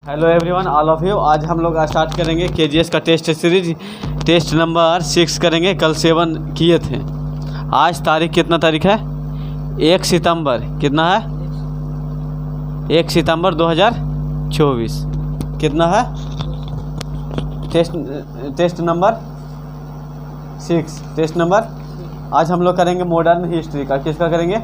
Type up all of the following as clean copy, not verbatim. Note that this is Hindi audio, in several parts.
Hello everyone, all of you. आज हम लोग स्टार्ट करेंगे केजीएस का टेस्ट सीरीज। टेस्ट नंबर 6 करेंगे। कल 7 किए थे। आज तारीख कितना तारीख है? 1 सितंबर। कितना है? 1 सितंबर 2024। कितना है? Test number 6। टेस्ट नंबर आज हम लोग करेंगे मॉडर्न हिस्ट्री का। किसका करेंगे?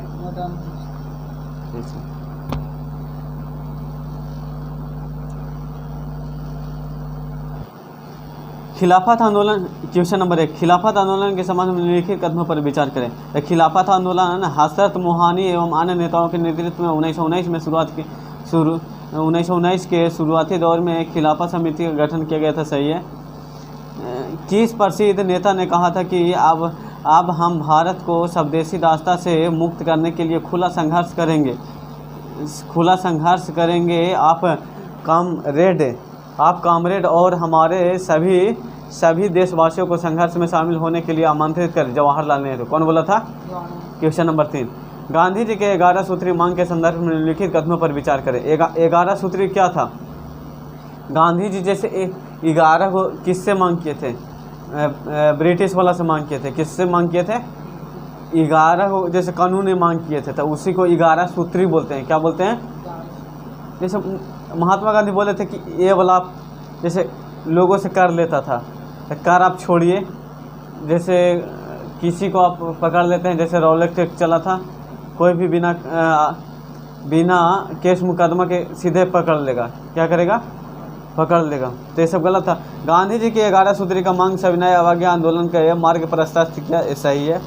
खिलाफत आंदोलन। क्वेश्चन नंबर 1, खिलाफत आंदोलन के संबंध में निम्नलिखित कदमों पर विचार करें। खिलाफत आंदोलन हजरत मोहानी एवं अन्य नेताओं के नेतृत्व में 1919 में 1919 के शुरुआती दौर में खिलाफत समिति का गठन किया गया था। सही है। किस प्रसिद्ध नेता ने कहा था कि अब हम भारत को स्वदेशी रास्ता से मुक्त करने के लिए खुला संघर्ष करेंगे। आप कामरेड और हमारे सभी देशवासियों को संघर्ष में शामिल होने के लिए आमंत्रित करें। जवाहरलाल नेहरू। कौन बोला था? क्वेश्चन नंबर 3, गांधी जी के 11 सूत्री मांग के संदर्भ में निम्नलिखित कथनों पर विचार करें। 11 सूत्री क्या था? गांधी जी जैसे 11 को किससे मांग किए थे? ब्रिटिश वाला से मांग किए थे। किससे मांग किए थे? 11 को जैसे कानूनी मांग किए थे, तो उसी को 11 सूत्री बोलते हैं। क्या बोलते हैं? जैसे महात्मा गांधी बोले थे कि ये वाला जैसे लोगों से कर लेता था, तो कर आप छोड़िए। जैसे किसी को आप पकड़ लेते हैं, जैसे रॉलेक्स टैक्स चला था, कोई भी बिना केस मुकदमा के सीधे पकड़ लेगा। क्या करेगा? पकड़ लेगा। तो ये सब गलत था। गांधी जी के 11 सूत्री का मांग सविनय अवज्ञा आंदोलन का मार्ग प्रशस्त किया। सही है।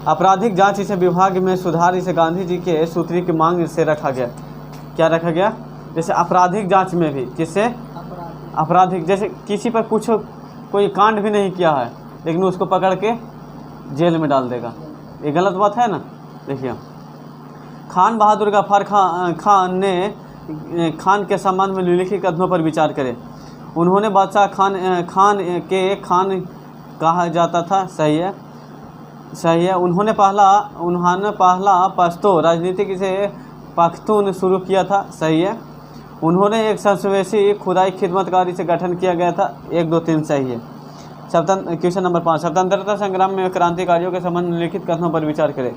आपराधिक जांच इसे विभाग में सुधार इसे गांधी जी के सूत्री की मांग से रखा गया। क्या रखा गया? जैसे आपराधिक जांच में भी किससे? आपराधिक जैसे किसी पर कुछ कोई कांड भी नहीं किया है, लेकिन उसको पकड़ के जेल में डाल देगा। ये गलत बात है ना। देखिए, खान बहादुर गफ्फार खान के संबंध में निम्नलिखित कथनों पर विचार करें। उन्होंने बादशाह खान कहा जाता था। सही है। उन्होंने पहला पश्तो राजनीतिक से पख्तून शुरू किया था। सही है। उन्होंने एक समावेशी खुदाई खिदमतकारी से गठन किया गया था। 1, 2, 3 सही है। क्वेश्चन नंबर 5, स्वतंत्रता संग्राम में क्रांतिकारियों के संबंध में लिखित कथनों पर विचार करें।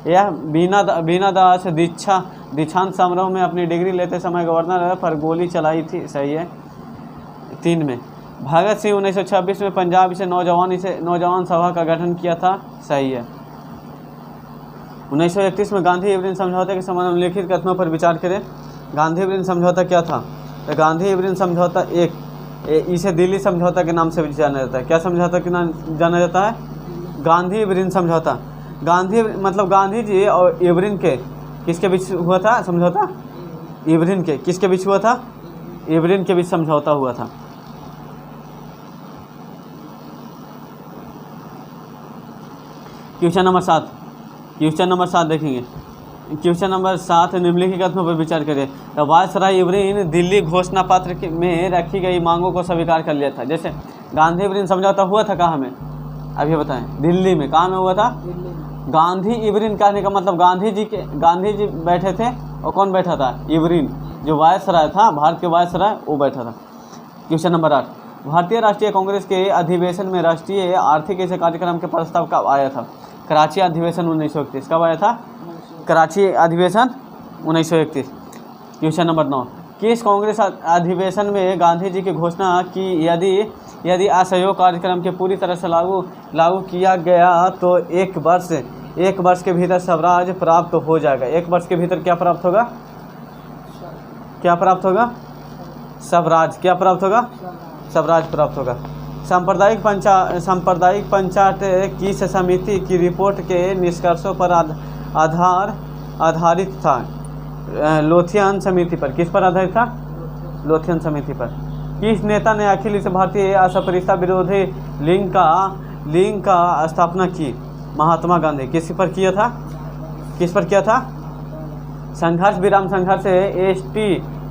यह बीना दास दीक्षांत समारोह में अपनी डिग्री लेते समय गवर्नर पर गोली चलाई थी। सही है। 3 में भगत सिंह 1926 में पंजाब से नौजवान सभा का गठन किया था। सही है। 1931 में गांधी इरविन समझौते के संबंध में लिखित कथनों पर विचार करें। गांधी इरविन समझौता क्या था? तो गांधी इरविन समझौता इसे दिल्ली समझौता के नाम से भी जाना जाता है। क्या समझौता के नाम जाना जाता है? गांधी इरविन समझौता। गांधी जी और इरविन के किसके बीच हुआ था समझौता? इरविन के किसके बीच हुआ था? इरविन के बीच समझौता हुआ था। क्वेश्चन नंबर 7 देखेंगे। क्वेश्चन नंबर 7, निम्नलिखित कथनों पर विचार करें। वायसराय इरविन दिल्ली घोषणा पत्र में रखी गई मांगों को स्वीकार कर लिया था। जैसे गांधी इरविन समझौता हुआ था कहाँ में? अभी बताएं। दिल्ली में। कहाँ में हुआ था? गांधी इरविन कहने का मतलब गांधी जी बैठे थे, और कौन बैठा था? इरविन, जो वायसराय था, भारत के वायसराय, वो बैठा था। क्वेश्चन नंबर 8, भारतीय राष्ट्रीय कांग्रेस के अधिवेशन में राष्ट्रीय आर्थिक ऐसे कार्यक्रम के प्रस्ताव कब आया था? कराची अधिवेशन 1931। कब आया था? कराची अधिवेशन 1931। क्वेश्चन नंबर 9, किस कांग्रेस अधिवेशन में गांधी जी की घोषणा की यदि असहयोग कार्यक्रम के पूरी तरह से लागू किया गया तो एक वर्ष के भीतर स्वराज प्राप्त हो जाएगा। 1 वर्ष के भीतर क्या प्राप्त होगा? स्वराज। क्या प्राप्त होगा? स्वराज प्राप्त होगा। सांप्रदायिक पंचायत किस समिति की रिपोर्ट के निष्कर्षों पर आधारित था? लोथियन समिति पर। किस पर आधारित था? लोथियन समिति पर। किस नेता ने अखिल भारतीय असपरिता विरोधी लीग का स्थापना की? महात्मा गांधी। किस पर किया था? संघर्ष विराम संघर्ष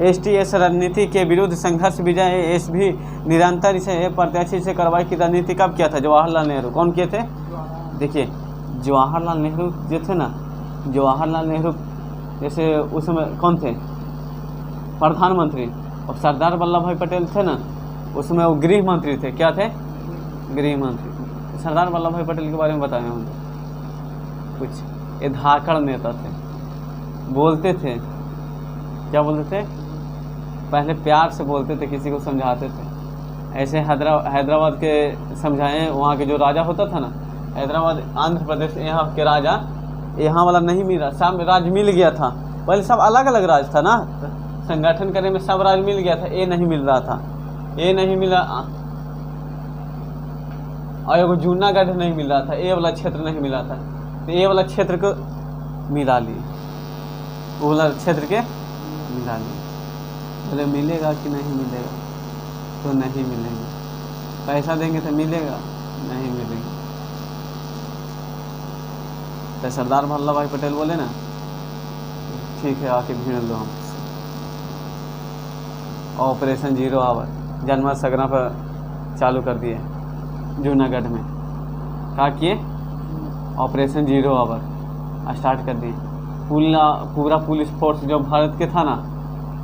एसटीएस रणनीति के विरुद्ध संघर्ष विजय एस भी निरंतर इसे प्रत्याशी से कार्रवाई की रणनीति कब किया था? जवाहरलाल नेहरू। कौन किए थे? देखिए, जवाहरलाल नेहरू जो थे ना, जवाहरलाल नेहरू जैसे उस समय कौन थे? प्रधानमंत्री। और सरदार वल्लभ भाई पटेल थे ना, उसमें वो गृह मंत्री थे। क्या थे? गृह मंत्री। सरदार वल्लभ भाई पटेल के बारे में बताएं हम कुछ। ये धाकड़ नेता थे, बोलते थे, क्या बोलते थे? पहले प्यार से बोलते थे, किसी को समझाते थे। ऐसे हैदराबाद के समझाएं, वहाँ के जो राजा होता था ना, हैदराबाद आंध्र प्रदेश, यहाँ के राजा, यहाँ वाला नहीं मिला, सब राज मिल गया था। पहले सब अलग अलग राज था ना, संगठन करने में सब राज मिल गया था, ये नहीं मिल रहा था, ये नहीं मिला। और एगो जूनागढ़ नहीं मिल रहा था, ये वाला क्षेत्र नहीं मिला था, तो ये वाला क्षेत्र को मिला लिए, वो वाला क्षेत्र के मिला लिए। बोले मिलेगा कि नहीं मिलेगा? तो नहीं मिलेगा। पैसा देंगे तो मिलेगा? नहीं मिलेगा। तो सरदार वल्लभ भाई पटेल बोले ना, ठीक है आके भीड़ लो हम। ऑपरेशन जीरो आवर जनमत सगरा पर चालू कर दिए जूनागढ़ में। क्या किए? ऑपरेशन जीरो आवर स्टार्ट कर दिए। पूरा पुलिस फोर्स जो भारत के था ना,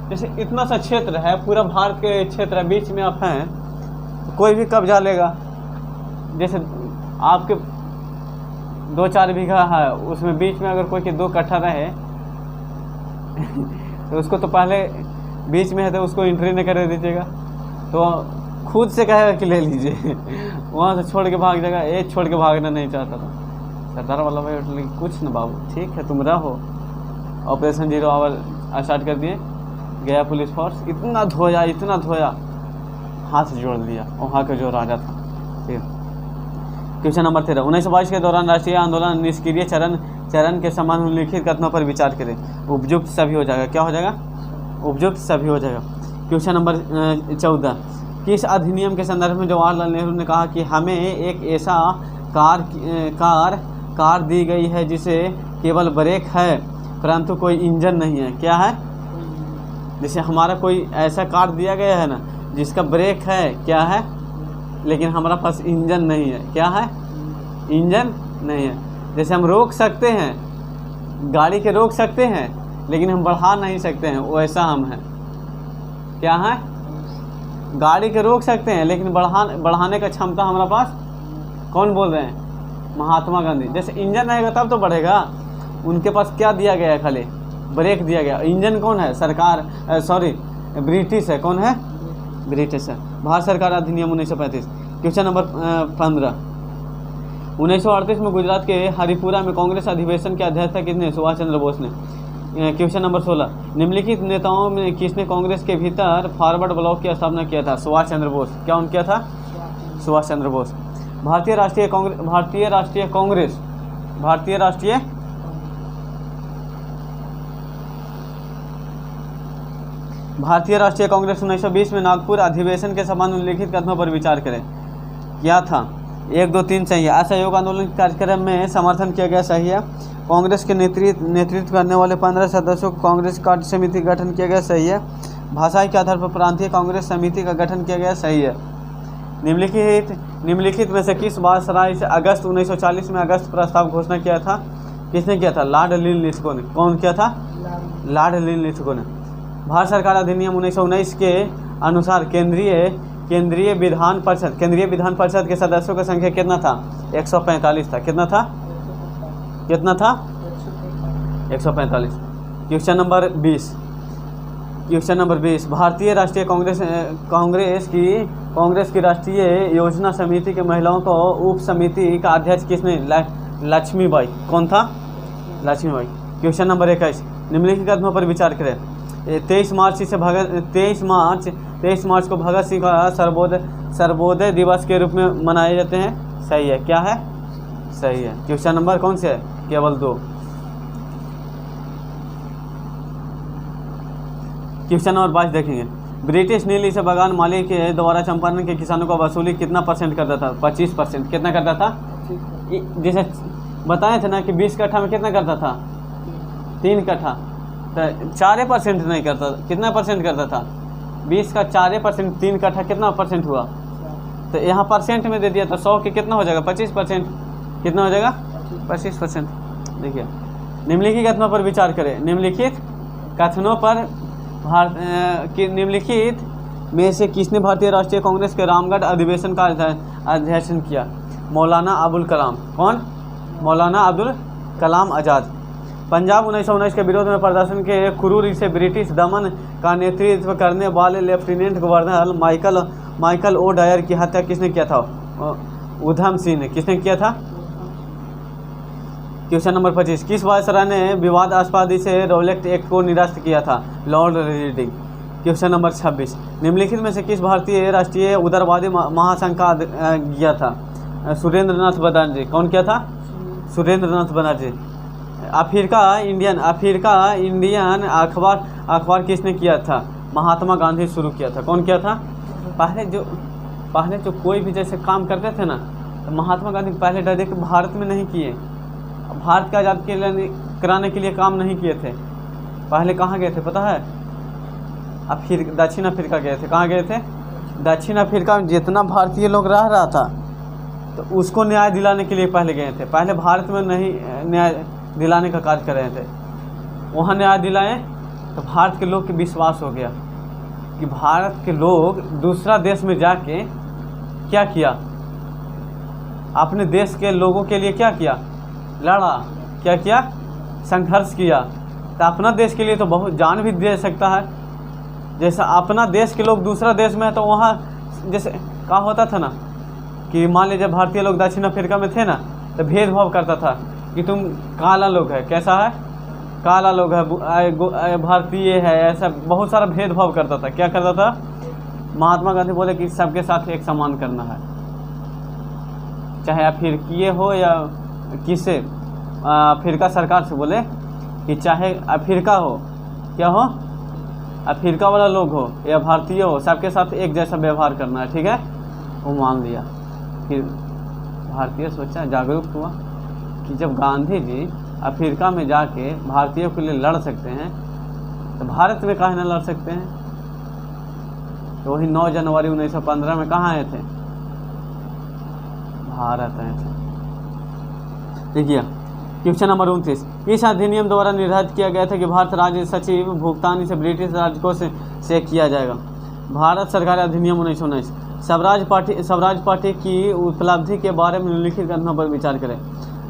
जैसे इतना सा क्षेत्र है, पूरा भारत के क्षेत्र है, बीच में आप हैं तो कोई भी कब्जा लेगा। जैसे आपके 2-4 बीघा है, उसमें बीच में अगर कोई के 2 कट्ठा रहे तो उसको तो पहले बीच में है तो उसको एंट्री नहीं कर दीजिएगा, तो खुद से कहेगा कि ले लीजिए। वहाँ से छोड़ के भाग जाएगा। ये छोड़ के भागना नहीं चाहता था सरदार वल्लभ भाई पटेल। कुछ न बाबू, ठीक है तुम रहो। ऑपरेशन जीरो आवर स्टार्ट कर दिए। गया पुलिस फोर्स, इतना धोया, हाथ जोड़ लिया वहाँ के जो राजा था। ठीक। क्वेश्चन नंबर 13, 1922 के दौरान राष्ट्रीय आंदोलन निष्क्रिय चरण के समान उल्लिखित कथनों पर विचार करें। उपयुक्त सभी हो जाएगा। क्या हो जाएगा? उपयुक्त सभी हो जाएगा। क्वेश्चन नंबर 14, किस अधिनियम के संदर्भ में जवाहरलाल नेहरू ने कहा कि हमें एक ऐसा कार दी गई है जिसे केवल ब्रेक है परंतु कोई इंजन नहीं है? क्या है? जैसे हमारा कोई ऐसा कार दिया गया है ना जिसका ब्रेक है, क्या है, लेकिन हमारा पास इंजन नहीं है। क्या है? इंजन नहीं है। जैसे हम रोक सकते हैं, गाड़ी के रोक सकते हैं, लेकिन हम बढ़ा नहीं सकते हैं, वैसा हम हैं। क्या है? गाड़ी के रोक सकते हैं लेकिन बढ़ाने का क्षमता हमारा पास, कौन बोल रहे हैं? महात्मा गांधी। जैसे इंजन रहेगा तब तो बढ़ेगा। उनके पास क्या दिया गया है? खाली ब्रेक दिया गया। इंजन कौन है? सरकार, ब्रिटिश है। कौन है? ब्रिटिश है। भारत सरकार अधिनियम 1935। क्वेश्चन नंबर 15, 1938 में गुजरात के हरिपुरा में कांग्रेस अधिवेशन के अध्यक्षता किसने? सुभाष चंद्र बोस ने। क्वेश्चन नंबर 16, निम्नलिखित नेताओं में किसने कांग्रेस के भीतर फॉरवर्ड ब्लॉक की स्थापना किया था? सुभाष चंद्र बोस। क्या उन्होंने किया था? सुभाष चंद्र बोस। भारतीय राष्ट्रीय कांग्रेस 1920 में नागपुर अधिवेशन के समान उल्लिखित कथनों पर विचार करें। क्या था? 1, 2, 3 सही है। असहयोग आंदोलन के कार्यक्रम में समर्थन किया गया, सही है। कांग्रेस के नेतृत्व करने वाले 15 सदस्यों को कांग्रेस कार्य समिति का गठन किया गया, सही है। भाषा के आधार पर प्रांतीय कांग्रेस समिति का गठन किया गया, सही है। निम्नलिखित में से किस वायसराय से अगस्त 1940 में अगस्त प्रस्ताव घोषणा किया था? किसने किया था? लॉर्ड लिनलिथगो ने। कौन किया था? लॉर्ड लिनलिथगो ने। भारत सरकार अधिनियम 1919 के अनुसार केंद्रीय विधान परिषद के सदस्यों की संख्या कितना था? 145 था। कितना था? 145। क्वेश्चन नंबर 20, भारतीय राष्ट्रीय कांग्रेस की राष्ट्रीय योजना समिति के महिलाओं को उप समिति का अध्यक्ष किसने? लक्ष्मीबाई। कौन था? लक्ष्मीबाई। क्वेश्चन नंबर 21, निम्नलिखित कथनों पर विचार करें। 23 मार्च को भगत सिंह का सर्वोदय दिवस के रूप में मनाए जाते हैं, सही है। क्या है? सही है। क्वेश्चन नंबर कौन से है? केवल 2। क्वेश्चन नंबर 22 देखेंगे। ब्रिटिश नीली से बागान मालिक के द्वारा चंपारण के किसानों को वसूली कितना % करता था? 25%। कितना करता था? जैसे बताए थे ना कि 20 कट्ठा में कितना करता था? 3 कट्ठा, तो 4% नहीं करता। कितना % करता था? 20 का 4%, 3 कट्ठा कितना % हुआ? तो यहाँ परसेंट में दे दिया तो 100 के कितना हो जाएगा? 25%। कितना हो जाएगा? 25%। देखिए, निम्नलिखित कथनों पर विचार करें। निम्नलिखित कथनों पर कि निम्नलिखित में से किसने भारतीय राष्ट्रीय कांग्रेस के रामगढ़ अधिवेशन का अध्यक्षन किया? मौलाना अबुल कलाम। कौन? मौलाना अब्दुल कलाम आज़ाद। पंजाब 1919 के विरोध में प्रदर्शन के क्रूर से ब्रिटिश दमन का नेतृत्व करने वाले lieutenant governor Michael O'Dwyer की हत्या किसने किया था? उधम सिंह ने। किसने किया था? क्वेश्चन नंबर 25, किस वायसराय ने विवादास्पद से रॉलेट एक्ट को निरस्त किया था? Lord reading. क्वेश्चन नंबर 26, निम्नलिखित में से किस भारतीय राष्ट्रीय उदारवादी महासंघ का किया था? सुरेंद्र नाथ बनर्जी। कौन किया था? सुरेंद्र नाथ बनर्जी। अफ्रीका इंडियन अखबार किसने किया था? महात्मा गांधी शुरू किया था। कौन किया था? पहले जो कोई भी जैसे काम करते थे ना, तो महात्मा गांधी पहले डायरेक्ट भारत में नहीं किए, भारत का आज़ाद कराने के लिए काम नहीं किए थे। पहले कहाँ गए थे पता है? दक्षिण अफ्रीका गए थे। कहाँ गए थे? दक्षिण अफ्रीका में जितना भारतीय लोग रह रहा था, तो उसको न्याय दिलाने के लिए पहले गए थे। पहले भारत में नहीं न्याय दिलाने का कार्य कर रहे थे, वहाँ न्याय दिलाए तो भारत के लोग के विश्वास हो गया कि भारत के लोग दूसरा देश में जाके क्या किया? अपने देश के लोगों के लिए क्या किया? लड़ा। क्या किया? संघर्ष किया। तो अपना देश के लिए तो बहुत जान भी दे सकता है। जैसा अपना देश के लोग दूसरा देश में है, तो वहाँ जैसे क्या होता था ना कि मान लीजिए भारतीय लोग दक्षिण अफ्रीका में थे ना, तो भेदभाव करता था कि तुम काला लोग है, कैसा है? काला लोग है, भारतीय है, ऐसा बहुत सारा भेदभाव करता था। क्या करता था? महात्मा गांधी बोले कि सबके साथ एक समान करना है, चाहे अफ्रीकीय हो या किसे। अफ्रीका सरकार से बोले कि चाहे अफ्रीका हो, क्या हो, अफ्रीका वाला लोग हो या भारतीय हो, सबके साथ एक जैसा व्यवहार करना है। ठीक है, वो मान लिया। फिर भारतीय सोचा, जागरूक हुआ कि जब गांधी जी अफ्रीका में जाके भारतीयों के लिए लड़ सकते हैं, तो भारत में काहे न लड़ सकते हैं। तो वही 9 जनवरी 1915 में कहाँ आए थे? भारत आए थे। देखिए क्वेश्चन नंबर 29, इस अधिनियम द्वारा निर्धारित किया गया था कि भारत राज्य सचिव भुगतान इसे ब्रिटिश राजकोष से किया जाएगा। भारत सरकार अधिनियम 1919। स्वराज पार्टी की उपलब्धि के बारे में निम्नलिखित कथनों पर विचार करें।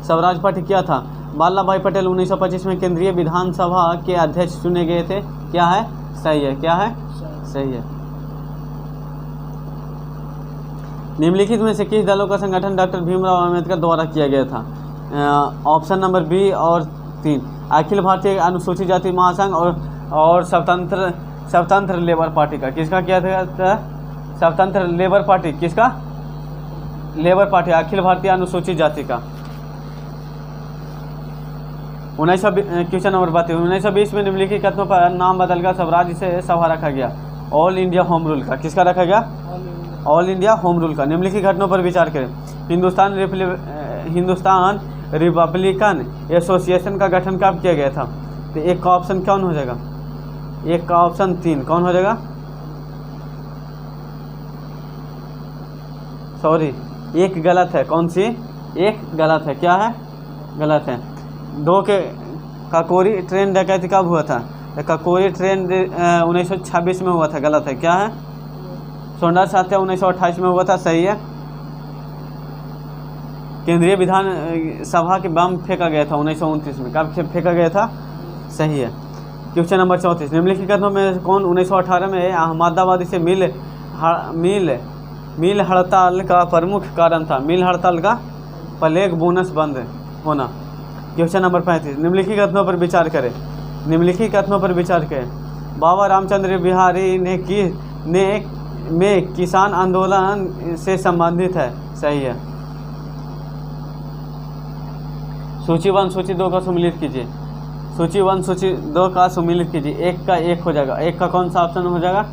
स्वराज पार्टी क्या था? वल्लभ भाई पटेल 1925 में केंद्रीय विधानसभा के अध्यक्ष चुने गए थे। क्या है? सही है। क्या है? सही है। निम्नलिखित में से किस दलों का संगठन डॉक्टर भीमराव अंबेडकर द्वारा किया गया था? ऑप्शन नंबर बी और 3, अखिल भारतीय अनुसूचित जाति महासंघ और स्वतंत्र लेबर पार्टी का। किसका किया था? स्वतंत्र लेबर पार्टी। किसका? लेबर पार्टी, अखिल भारतीय अनुसूचित जाति का। क्वेश्चन नंबर 32, 1920 में निम्नलिखित कथनों पर नाम बदलकर स्वराज से सभा रखा गया। ऑल इंडिया होम रूल का। किसका रखा गया? ऑल इंडिया होम रूल का। निम्नलिखित घटनाओं पर विचार करें। हिंदुस्तान रिपब्लिकन एसोसिएशन का गठन कब किया गया था? तो एक का ऑप्शन कौन हो जाएगा? एक का ऑप्शन 3 कौन हो जाएगा? सॉरी, एक गलत है। कौन सी? एक गलत है। क्या है? गलत है। 2 के काकोरी ट्रेन डकैती कब हुआ था? तो काकोरी ट्रेन 1926 में हुआ था। गलत है। क्या है? सोंडार्स हत्या 1928 में हुआ था। सही है। केंद्रीय विधान सभा के बम फेंका गया था 1929 में। कब फेंका गया था? सही है। क्वेश्चन नंबर 34, निम्नलिखित कथनों में कौन 1918 में अहमदाबाद से मिल हड़ताल का प्रमुख कारण था? मिल हड़ताल का प्लेग बोनस बंद होना। क्वेश्चन नंबर 35, निम्नलिखित कथनों पर विचार करें। निम्नलिखित कथनों पर विचार करें। बाबा रामचंद्र बिहारी में किसान आंदोलन से संबंधित है। सही है। सूची 1 सूची 2 का सम्मिलित कीजिए। सूची 1 सूची 2 का सम्मिलित कीजिए। एक का एक हो जाएगा। एक का कौन सा ऑप्शन हो जाएगा?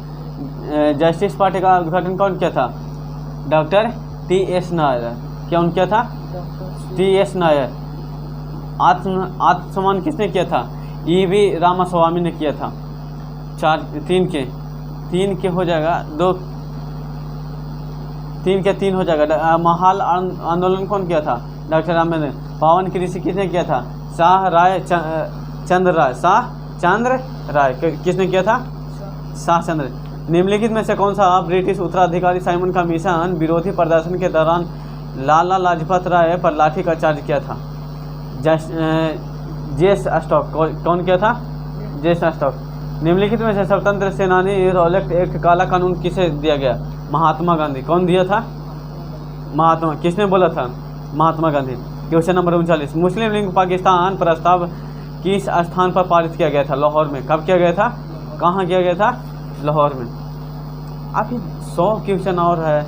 जस्टिस पार्टी का उद्घाटन कौन किया था? Doctor T S. नायर। कौन किया था? टी.एस. नायर। आत्मसम्मान किसने किया था? ई.वी. रामास्वामी ने किया था। 3 के हो जाएगा। 3 के 3 हो जाएगा। महाल आंदोलन कौन किया था? डॉक्टर आम्बेडकर। पावन कृषि किसने किया था? शाह चंद्र राय। किसने किया था? शाहचंद्र। निम्नलिखित में से कौन सा ब्रिटिश उत्तराधिकारी साइमन का मिशन विरोधी प्रदर्शन के दौरान लाला लाजपत राय पर लाठी का चार्ज किया था? जेस स्टॉक। कौन किया था? जेस स्टॉक। निम्नलिखित में से स्वतंत्र सेनानी रॉलेट एक्ट काला कानून किसे दिया गया? महात्मा गांधी। कौन दिया था? महात्मा। किसने बोला था? महात्मा गांधी। क्वेश्चन नंबर 39, मुस्लिम लीग पाकिस्तान प्रस्ताव किस स्थान पर पारित किया गया था? लाहौर में। कब किया गया था? कहाँ किया गया था? लाहौर में। अभी 100 क्वेश्चन और है।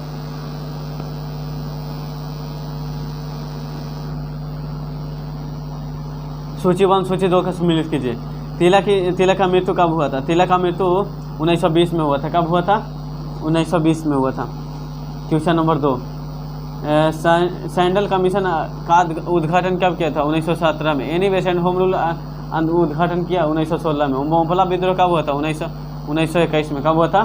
सूची 1 सूची 2 का सम्मिलित कीजिए। तिलक का मृत्यु कब हुआ था? तिलक का मृत्यु 1920 में हुआ था। कब हुआ था? 1920 में हुआ था। क्वेश्चन नंबर 2, सैंडल कमीशन का उद्घाटन कब किया था? 1917 में। एनी बेसेंट होम रूल उद्घाटन किया 1916 में। मोहफला विद्रोह कब हुआ था? 1921 में। कब हुआ था?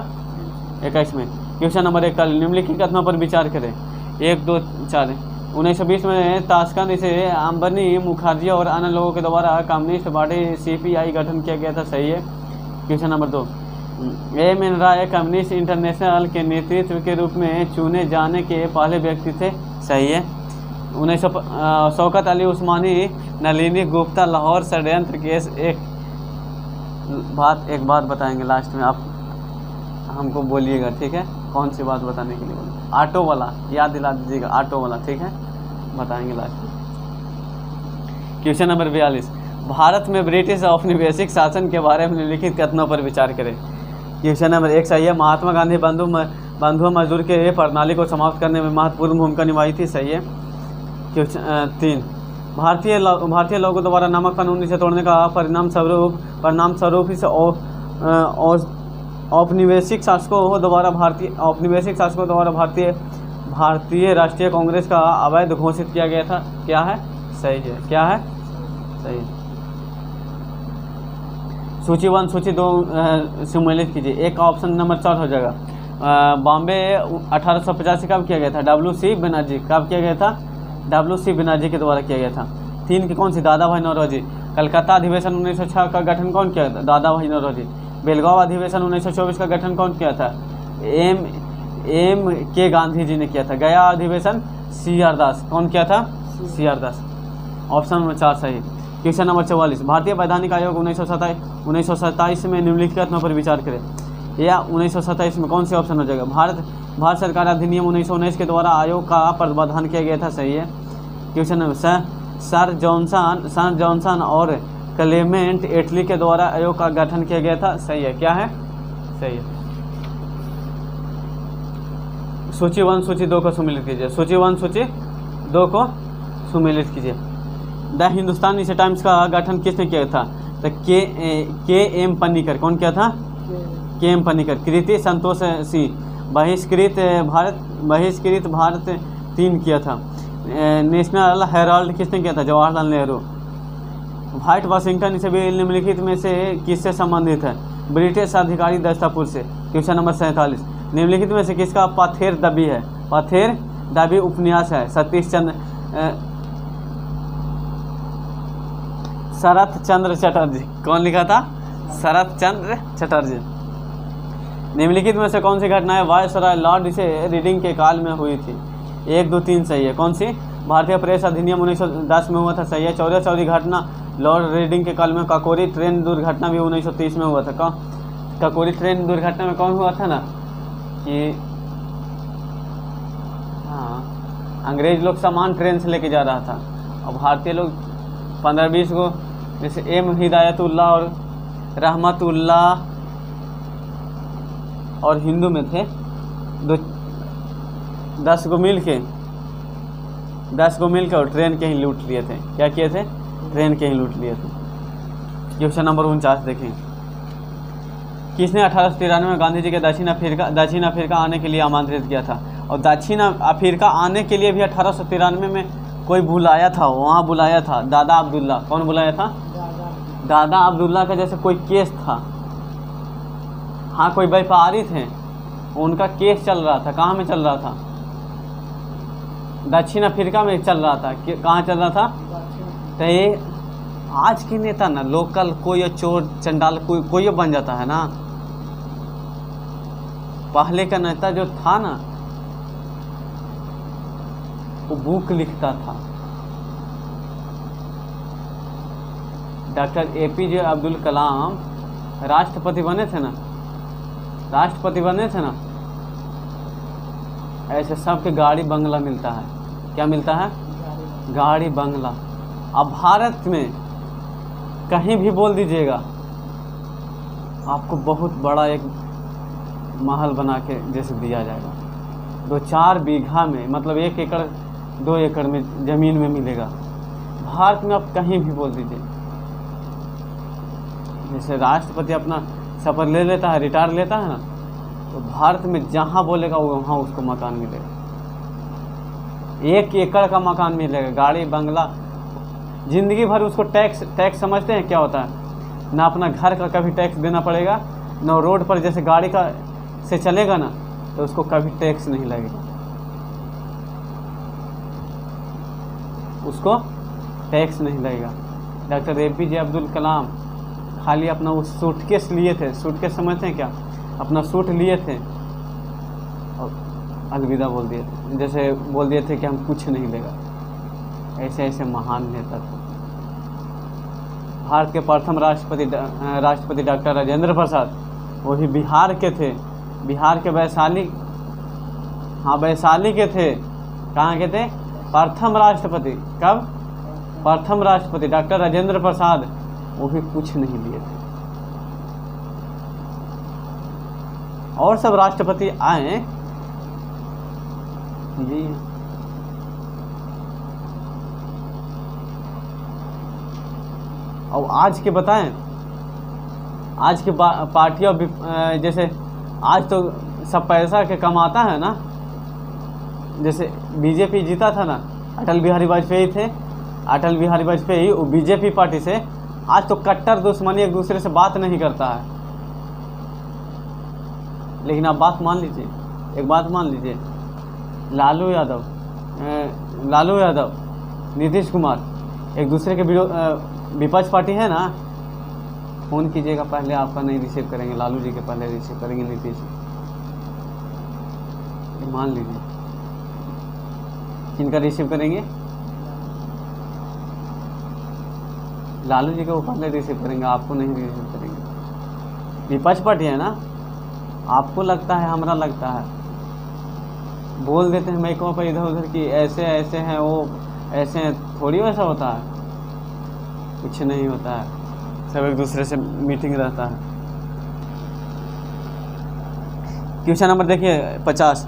21 में। क्वेश्चन नंबर 41, निम्नलिखित कथनों पर विचार करें। 1 2 4। 1920 में ताशकंद से अंबनी मुखर्जी और अन्य लोगों के द्वारा कम्युनिस्ट पार्टी CPI गठन किया गया था। सही है। क्वेश्चन नंबर 2, एम एन राय कम्युनिस्ट इंटरनेशनल के नेतृत्व के रूप में चुने जाने के पहले व्यक्ति थे। सही है। 1900 शौकत अली उस्मानी नलिनी गुप्ता लाहौर षड्यंत्र केस। एक बात बताएंगे लास्ट में, आप हमको बोलिएगा, ठीक है? कौन सी बात बताने के लिए बोले? ऑटो वाला, याद दिला दीजिएगा, ऑटो वाला, ठीक है? बताएंगे लास्ट में। क्वेश्चन नंबर 42, भारत में ब्रिटिश औपनिवेशिक शासन के बारे में निम्नलिखित कथनों पर विचार करें। क्वेश्चन नंबर 1 सही है। महात्मा गांधी बंधुआ मजदूर के प्रणाली को समाप्त करने में महत्वपूर्ण भूमिका निभाई थी। सही है। क्वेश्चन 3, भारतीय लोगों द्वारा नमक कानून से तोड़ने का परिणाम स्वरूप इस औपनिवेशिक शासकों द्वारा भारतीय राष्ट्रीय कांग्रेस का अवैध घोषित किया गया था। क्या है? सही है। क्या है? सही है। सूची 1 सूची 2 सम्मिलित कीजिए। एक का ऑप्शन नंबर 4 हो जाएगा। बॉम्बे 1885 कब किया गया था? WC बनर्जी। कब किया गया था? WC बनर्जी के द्वारा किया गया था। 3 की कौन सी? दादा भाई नौरोजी। कलकत्ता अधिवेशन 1906 का गठन कौन किया था? दादा भाई नौरोजी। बेलगांव अधिवेशन 1924 का गठन कौन किया था? एम के गांधी जी ने किया था। गया अधिवेशन CR दास। कौन किया था? CR दास। ऑप्शन नंबर 4 सही। क्वेश्चन नंबर 44, भारतीय वैधानिक आयोग 1927 में निम्नलिखित कथनों पर विचार करें। या 1927 में कौन से ऑप्शन हो जाएगा? भारत सरकार अधिनियम 1919 के द्वारा आयोग का प्रावधान किया गया था। सही है। क्वेश्चन नंबर सर जॉनसन और क्लेमेंट एटली के द्वारा आयोग का गठन किया गया था। सही है। क्या है? सही है। सूची 1 सूची 2 को सम्मिलित कीजिए। सूची 1 सूची 2 को सम्मिलित कीजिए। द हिंदुस्तान इस टाइम्स का गठन किसने किया था? तो के एम पन्नीकर। कौन किया था? के.एम. पन्नीकर। कृति संतोष सिंह। बहिष्कृत भारत 3 किया था। नेशनल हेराल्ड किसने किया था? जवाहरलाल नेहरू। व्हाइट वाशिंगटन इसे भी निम्नलिखित में से किससे संबंधित है? ब्रिटिश अधिकारी दस्तापुर से। क्वेश्चन नंबर 47, निम्नलिखित में से किसका पथेर दबी है? पथेर दबी उपन्यास है शरत चंद्र चटर्जी। कौन लिखा था? शरत चंद्र चटर्जी। निम्नलिखित में से कौन सी घटनाएं वायसराय लॉर्ड इसे रीडिंग के काल में हुई थी? 1 2 3 सही है। कौन सी? भारतीय प्रेस अधिनियम 1910 में हुआ था। सही है। चौरी घटना लॉर्ड रीडिंग के काल में। काकोरी ट्रेन दुर्घटना भी 1930 में हुआ था। काकोरी ट्रेन दुर्घटना में कौन हुआ था ना कि अंग्रेज लोग सामान ट्रेन से लेके जा रहा था और भारतीय लोग 15-20 को, जैसे एम हिदायतुल्लाह और रहमतुल्लाह और हिंदू में थे, 10 को मिल के और ट्रेन के ही लूट लिए थे। क्या किए थे? ट्रेन के ही लूट लिए थे। क्वेश्चन नंबर 49 देखें। किसने 1893 में गांधी जी के दक्षिण अफ्रीका आने के लिए आमंत्रित किया था? और दक्षिण अफ्रीका आने के लिए भी 1893 में कोई बुलाया था, वहाँ बुलाया था दादा अब्दुल्ला। कौन बुलाया था? दादा अब्दुल्ला का जैसे कोई केस था। हाँ, कोई व्यापारी थे, उनका केस चल रहा था। कहाँ में चल रहा था? दक्षिण अफ्रीका में चल रहा था। कहाँ चल रहा था? तो ये आज के नेता ना लोकल कोई चोर चंडाल कोई बन जाता है ना, पहले का नेता जो था ना, वो बुक लिखता था। डॉक्टर APJ अब्दुल कलाम राष्ट्रपति बने थे ना, राष्ट्रपति बने थे ना, ऐसे सबके गाड़ी बंगला मिलता है। क्या मिलता है? गाड़ी बंगला। अब भारत में कहीं भी बोल दीजिएगा, आपको बहुत बड़ा एक महल बना के जैसे दिया जाएगा, 2-4 बीघा में, मतलब 1 एकड़ 2 एकड़ में ज़मीन में मिलेगा। भारत में आप कहीं भी बोल दीजिए, जैसे राष्ट्रपति अपना शपथ ले लेता है, रिटायर लेता है ना, तो भारत में जहाँ बोलेगा वहाँ उसको मकान मिलेगा, 1 एकड़ का मकान मिलेगा, गाड़ी बंगला। ज़िंदगी भर उसको टैक्स समझते हैं क्या होता है? ना अपना घर का कभी टैक्स देना पड़ेगा, ना रोड पर जैसे गाड़ी का से चलेगा ना, तो उसको कभी टैक्स नहीं लगेगा, उसको टैक्स नहीं लगेगा। डॉक्टर APJ अब्दुल कलाम खाली अपना वो सूटकेस लिए थे, सूटकेस समझते हैं क्या? अपना सूट लिए थे और अलविदा बोल दिए थे, जैसे बोल दिए थे कि हम कुछ नहीं लेगा। ऐसे ऐसे महान नेता थे। भारत के प्रथम राष्ट्रपति डॉक्टर राजेंद्र प्रसाद, वो भी बिहार के थे, बिहार के वैशाली, हाँ वैशाली के थे। कहाँ के थे? प्रथम राष्ट्रपति। कब? प्रथम राष्ट्रपति डॉक्टर राजेंद्र प्रसाद, वो भी कुछ नहीं लिए थे। और सब राष्ट्रपति आए जी। और आज के बताएं, आज की पार्टियां जैसे आज तो सब पैसा के कमाता है ना, जैसे बीजेपी जीता था ना, अटल बिहारी वाजपेयी थे, अटल बिहारी वाजपेयी वो बीजेपी पार्टी से, आज तो कट्टर दुश्मनी, एक दूसरे से बात नहीं करता है। लेकिन आप बात मान लीजिए, एक बात मान लीजिए, लालू यादव नीतीश कुमार एक दूसरे के विपक्ष पार्टी है ना, फ़ोन कीजिएगा पहले आपका नहीं रिसीव करेंगे, लालू जी के पहले रिसीव करेंगे नीतीश जी, मान लीजिए। किनका रिसीव करेंगे? लालू जी को पहले रिसीव करेंगे, आपको नहीं रिसीव करेंगे। विपक्ष पार्टी है ना, आपको लगता है, हमरा लगता है, बोल देते हैं माइकों पर इधर उधर कि ऐसे ऐसे हैं, वो ऐसे हैं, थोड़ी वैसा होता है, कुछ नहीं होता है, सब एक दूसरे से मीटिंग रहता है। क्वेश्चन नंबर देखिए 50।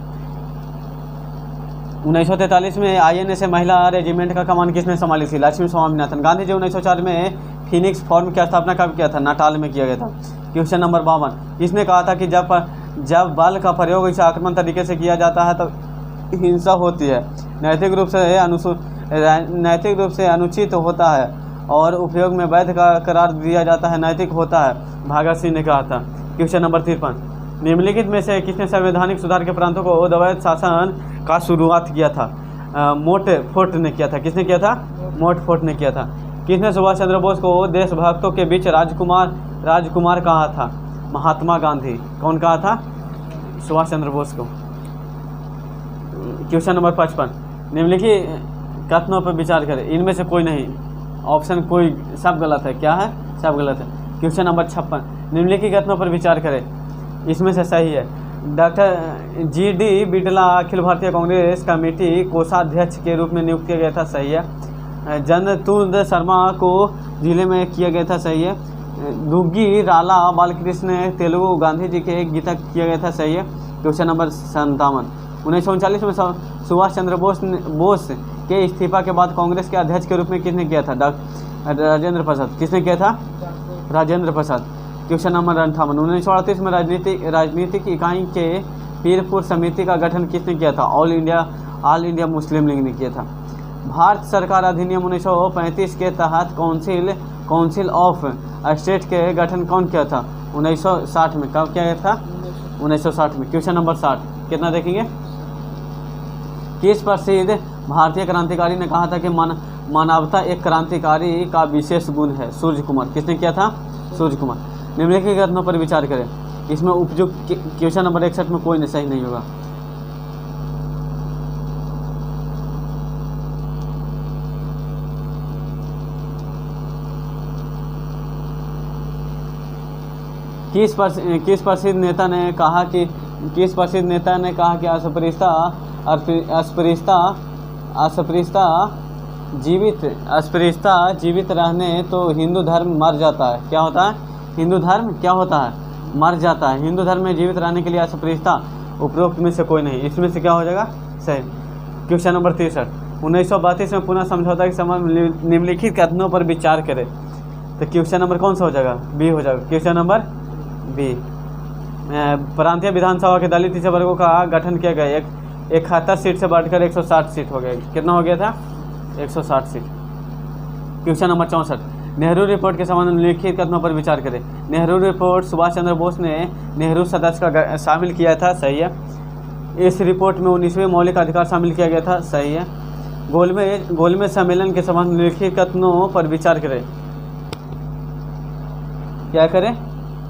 1943 में INA से महिला रेजिमेंट का कमान किसने संभाली थी? लक्ष्मी स्वामीनाथन। गांधी जी 1904 में फिनिक्स फॉर्म की स्थापना कब किया था? नाटाल में किया गया था। Question number 52। किसने कहा था कि जब बल का प्रयोग इसे आक्रामक तरीके से किया जाता है तो हिंसा होती है, नैतिक रूप से अनुचित होता है और उपयोग में वैध का करार दिया जाता है, नैतिक होता है? भगत सिंह ने कहा था। Question number 53। निम्नलिखित में से किसने संवैधानिक सुधार के प्रांतों को अवैध शासन का शुरुआत किया था? मोंटफोर्ट ने किया था। किसने किया था? मोंटफोर्ट ने किया था। किसने सुभाष चंद्र बोस को देशभक्तों के बीच राजकुमार कहा था? महात्मा गांधी। कौन कहा था? सुभाष चंद्र बोस को। Question number 55। निम्नलिखित कथनों पर विचार करें, इनमें से कोई नहीं, ऑप्शन कोई, सब गलत है। क्या है? सब गलत है। Question number 56। निम्नलिखित कथनों पर विचार करें, इसमें से सही है। Doctor GD Birla Akhil Bharatiya Congress committee कोषाध्यक्ष के रूप में नियुक्त किया गया था, सही है। जन्नतुल शर्मा को जिले में किया गया था, सही है। दुग्गी राला बालकृष्ण तेलुगु गांधी जी के गीता किया गया था, सही है। Question number 57। 1939 में सुभाष चंद्र बोस के इस्तीफा के बाद कांग्रेस के अध्यक्ष के रूप में किसने किया था? राजेंद्र प्रसाद। किसने किया था? राजेंद्र प्रसाद। Question number 58। 1938 में राजनीतिक इकाई के पीरपुर समिति का गठन किसने किया था? ऑल इंडिया मुस्लिम लीग ने किया था। भारत सरकार अधिनियम 1935 के तहत काउंसिल ऑफ स्टेट के गठन कौन किया था? 1960 में। कब किया गया था? 1960 में। क्वेश्चन नंबर 60 कितना देखेंगे? किस प्रसिद्ध भारतीय क्रांतिकारी ने कहा था कि मानवता एक क्रांतिकारी का विशेष गुण है? सूर्य कुमार। किसने किया था? सूर्य कुमार। निम्नलिखित कथनों पर विचार करें, इसमें उपयुक्त क्वेश्चन नंबर 61 में कोई सही नहीं होगा। किस प्रसिद्ध नेता ने कहा कि अस्पृश्यता जीवित रहने तो हिंदू धर्म मर जाता है। क्या होता है? हिंदू धर्म क्या होता है? मर जाता है। हिंदू धर्म में जीवित रहने के लिए अस्पृश्यता उपरोक्त में से कोई नहीं। इसमें से क्या हो जाएगा? सही। क्वेश्चन नंबर 63, 1932 में पुनः समझौता के समय निम्नलिखित कथनों पर विचार करें। तो क्वेश्चन नंबर कौन सा हो जाएगा? बी हो जाएगा। Question number B. प्रांतीय विधानसभा के दलित पिछड़े वर्गों का गठन किया गया। 71 सीट से बढ़कर 160 सीट हो गया। कितना हो गया था? 160 seat. Question number 64, Nehru report के संबंध में लिखित कथनों पर विचार करें। नेहरू रिपोर्ट सुभाष चंद्र बोस ने नेहरू सदस्य का शामिल किया था। सही है। इस रिपोर्ट में 19वें मौलिक अधिकार शामिल किया गया था। सही है। गोलमेज सम्मेलन के संबंध में लिखित कथनों पर विचार करें। क्या करें?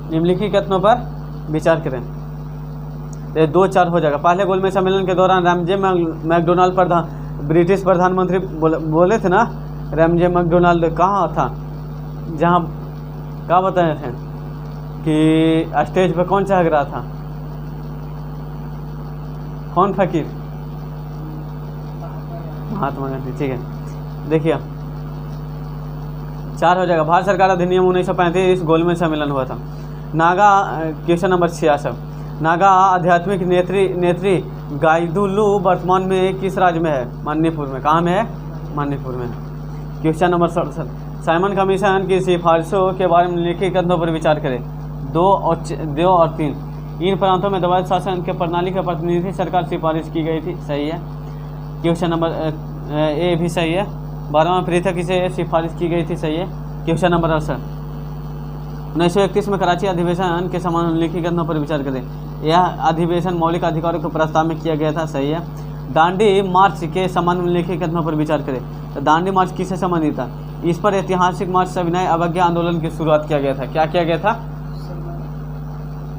निम्नलिखित कथनों पर विचार करें। ये 2-4 हो जाएगा। पहले गोलमेज सम्मेलन के दौरान रैमजे मैकडोनाल्ड ब्रिटिश प्रधानमंत्री बोले थे ना। रैमजे मैकडोनाल्ड कहाँ था? जहाँ क्या बताए थे कि स्टेज पे कौन चहक रहा था? कौन फकीर? महात्मा गांधी। ठीक है, देखिए 4 हो जाएगा। भारत सरकार अधिनियम 1935 गोलमेज सम्मेलन हुआ था। नागा क्वेश्चन नंबर 66, नागा आध्यात्मिक नेत्री गाइदुलु वर्तमान में किस राज्य में है? मणिपुर में। कहाँ में है? मणिपुर में। क्वेश्चन नंबर 67, साइमन कमीशन की सिफारिशों के बारे में लिखित कथनों पर विचार करें। 2 और 3। इन प्रांतों में दवाई शासन के प्रणाली का प्रतिनिधि सरकार सिफारिश की गई थी। सही है। क्वेश्चन नंबर ए भी सही है। 12वां पृथक इसे सिफारिश की गई थी। सही है। क्वेश्चन नंबर 68, 1931 में कराची अधिवेशन के समान लिखित कथनों पर विचार करें। यह अधिवेशन मौलिक अधिकारों के प्रस्ताव में किया गया था। सही है। दांडी मार्च के संबंध में लिखित कथनों पर विचार करें। तो दांडी मार्च किससे संबंधित था? इस पर ऐतिहासिक मार्च सविनय अवज्ञा आंदोलन की शुरुआत किया गया था। क्या किया गया था?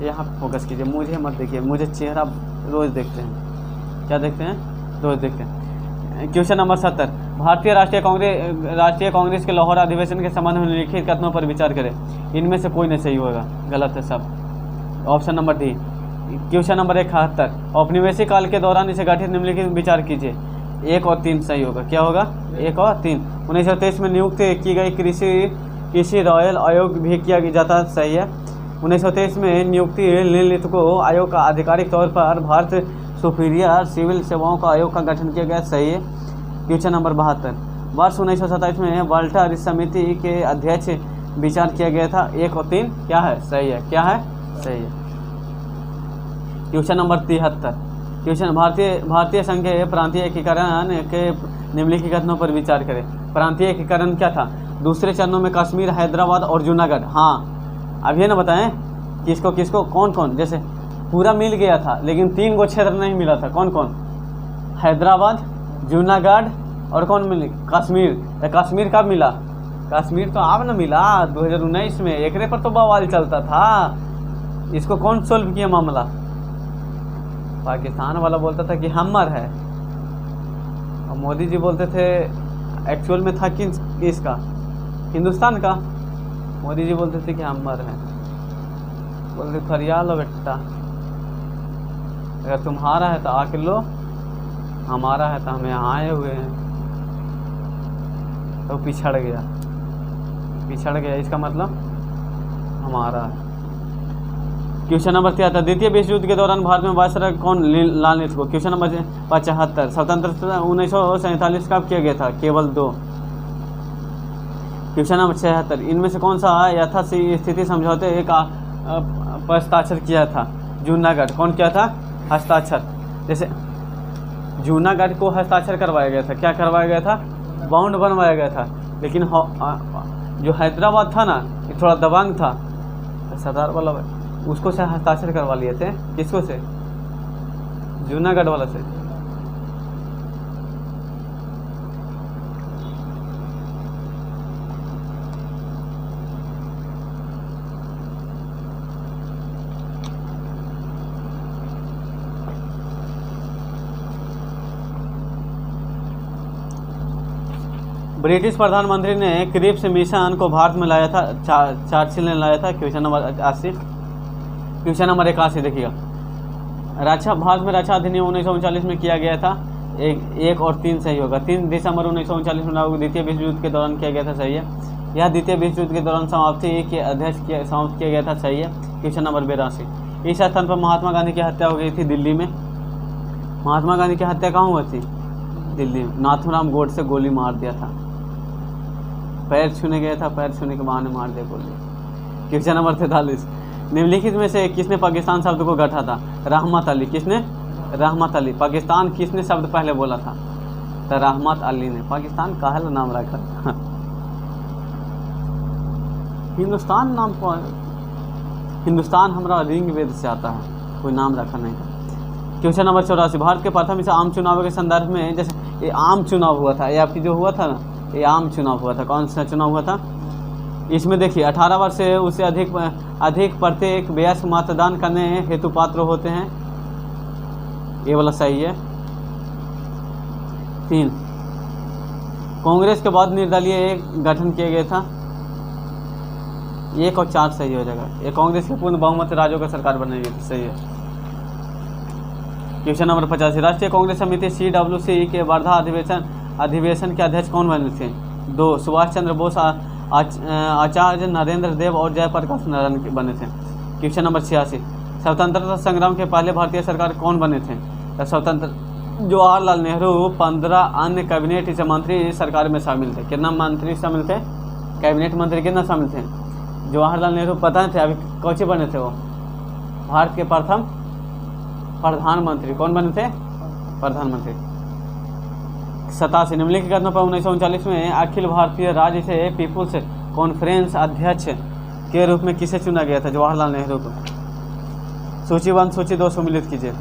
यहाँ फोकस कीजिए, मुझे मत देखिए, मुझे चेहरा रोज देखते हैं। क्या देखते हैं? रोज देखते हैं। क्वेश्चन नंबर 70, भारतीय राष्ट्रीय कांग्रेस के लाहौर अधिवेशन के संबंध में लिखित कथनों पर विचार करें। इनमें से कोई नहीं सही होगा, गलत है सब। Option number D. Question number 71, औपनिवेशिक काल के दौरान इसे गठित निम्नलिखित विचार कीजिए। 1 और 3 सही होगा। क्या होगा? 1 और 3। 1923 में नियुक्त की गई कृषि रॉयल आयोग भी किया जाता। सही है। 1923 में नियुक्ति निर्णित को आयोग का आधिकारिक तौर पर भारत सुपीरियर सिविल सेवाओं का आयोग का गठन किया गया। सही है। क्वेश्चन नंबर 72, वर्ष 1927 में वाल्टर समिति के अध्यक्ष विचार किया गया था। 1 और 3 क्या है? सही है। क्या है? सही है। क्वेश्चन नंबर 73, क्वेश्चन भारतीय संघ के प्रांतीय एकीकरण के निम्नलिखित कथनों पर विचार करें। प्रांतीय एकीकरण क्या था? दूसरे चरणों में कश्मीर, हैदराबाद और जूनागढ़। हाँ, अब ये ना बताएं किसको किसको, कौन कौन। जैसे पूरा मिल गया था लेकिन 3 गो क्षेत्र नहीं मिला था। कौन कौन? हैदराबाद, जूनागढ़ और कौन मिली? कश्मीर। तो कश्मीर कब मिला? कश्मीर तो अब न मिला, 2019 में। एकरे पर तो बवाल चलता था। इसको कौन सोल्व किया मामला? पाकिस्तान वाला बोलता था कि हमर है, और मोदी जी बोलते थे एक्चुअल में था किसका? हिंदुस्तान का। मोदी जी बोलते थे कि हमर है। बोलते फरिया लो बेटा, अगर तुम्हारा है तो आके लो, हमारा है तो हम यहाँ आए हुए हैं। तो पिछड़ गया, इसका मतलब हमारा है। क्वेश्चन नंबर 73, द्वितीय विश्व युद्ध के दौरान भारत में वायसराय कौन लाल नेत्र को? क्वेश्चन नंबर 75, स्वतंत्रता 1947 कब किया गया था? केवल 2। क्वेश्चन नंबर 76, इनमें से कौन सा यथास्थिति स्थिति समझौते का हस्ताक्षर किया था? जूनागढ़। कौन किया था? हस्ताक्षर। जैसे जूनागढ़ को हस्ताक्षर करवाया गया था। क्या करवाया गया था? बाउंड बनवाया गया था। लेकिन जो हैदराबाद था ना, ये थोड़ा दबंग था, सरदार वल्लभ भाई, उसको से हस्ताक्षर करवा लिए थे। किसको से? जूनागढ़ वाला से। ब्रिटिश प्रधानमंत्री ने क्रिप्स मिशन को भारत में लाया था, चर्चिल ने लाया था। Question number 80। क्वेश्चन नंबर 81 देखिएगा, रक्षा भारत में रक्षा अधिनियम 1939 में किया गया था। 1 और 3 सही होगा। 3 दिसंबर 1939 में लागू द्वितीय विश्व युद्ध के दौरान किया गया था, सही है। यह द्वितीय विश्व युद्ध के दौरान समाप्ति के अध्यक्ष समाप्त किया गया था, सही है। क्वेश्चन नंबर 82, इस स्थान पर महात्मा गांधी की हत्या हो गई थी दिल्ली में। महात्मा गांधी की हत्या कहाँ हुई थी? दिल्ली में। नाथूराम गोडसे से गोली मार दिया था, पैर छूने गया था, पैर छूने के बहाने मार दिया गोली। क्वेश्चन नंबर 43, निम्नलिखित में से किसने पाकिस्तान शब्द को गढ़ा था? रहमत अली। किसने? रहमत अली। पाकिस्तान किसने शब्द पहले बोला था? तो रहमत अली ने। पाकिस्तान काहे नाम रखा? हिंदुस्तान नाम पर, हिंदुस्तान हमारा रिंग वेद से आता है, कोई नाम रखा नहीं था। क्वेश्चन नंबर 84, भारत के प्रथम इस आम चुनाव के संदर्भ में, जैसे ये आम चुनाव हुआ था, ये आपकी जो हुआ था ना, ये आम चुनाव हुआ था। कौन सा चुनाव हुआ था? इसमें देखिए 18 वर्ष से उससे अधिक प्रत्येक वयस्क मतदान करने हेतु पात्र होते हैं। ये वाला सही है। 3, कांग्रेस के बाद निर्दलीय गठन किया गया था। 1 और 4 सही हो जाएगा। ये कांग्रेस के पूर्ण बहुमत राज्यों का सरकार बनेगी, तो सही है। क्वेश्चन नंबर 85, राष्ट्रीय कांग्रेस समिति CWC के वर्धा अधिवेशन के अध्यक्ष कौन बने थे? 2, सुभाष चंद्र बोस, आचार्य नरेंद्र देव और जयप्रकाश नारायण बने थे। क्वेश्चन नंबर 86, स्वतंत्रता संग्राम के पहले भारतीय सरकार कौन बने थे? स्वतंत्र जवाहरलाल नेहरू। 15 अन्य कैबिनेट मंत्री सरकार में शामिल थे। कितना मंत्री शामिल थे? कैबिनेट मंत्री कितना शामिल थे? जवाहरलाल नेहरू पता थे, अभी कौन से बने थे वो? भारत के प्रथम प्रधानमंत्री। कौन बने थे? प्रधानमंत्री। 87, निम्नलिखित कथनों पर 1939 में अखिल भारतीय राज्य से पीपुल्स कॉन्फ्रेंस अध्यक्ष के रूप में किसे चुना गया था? जवाहरलाल नेहरू को। सूची 1 सूची 2 सम्मिलित कीजिए।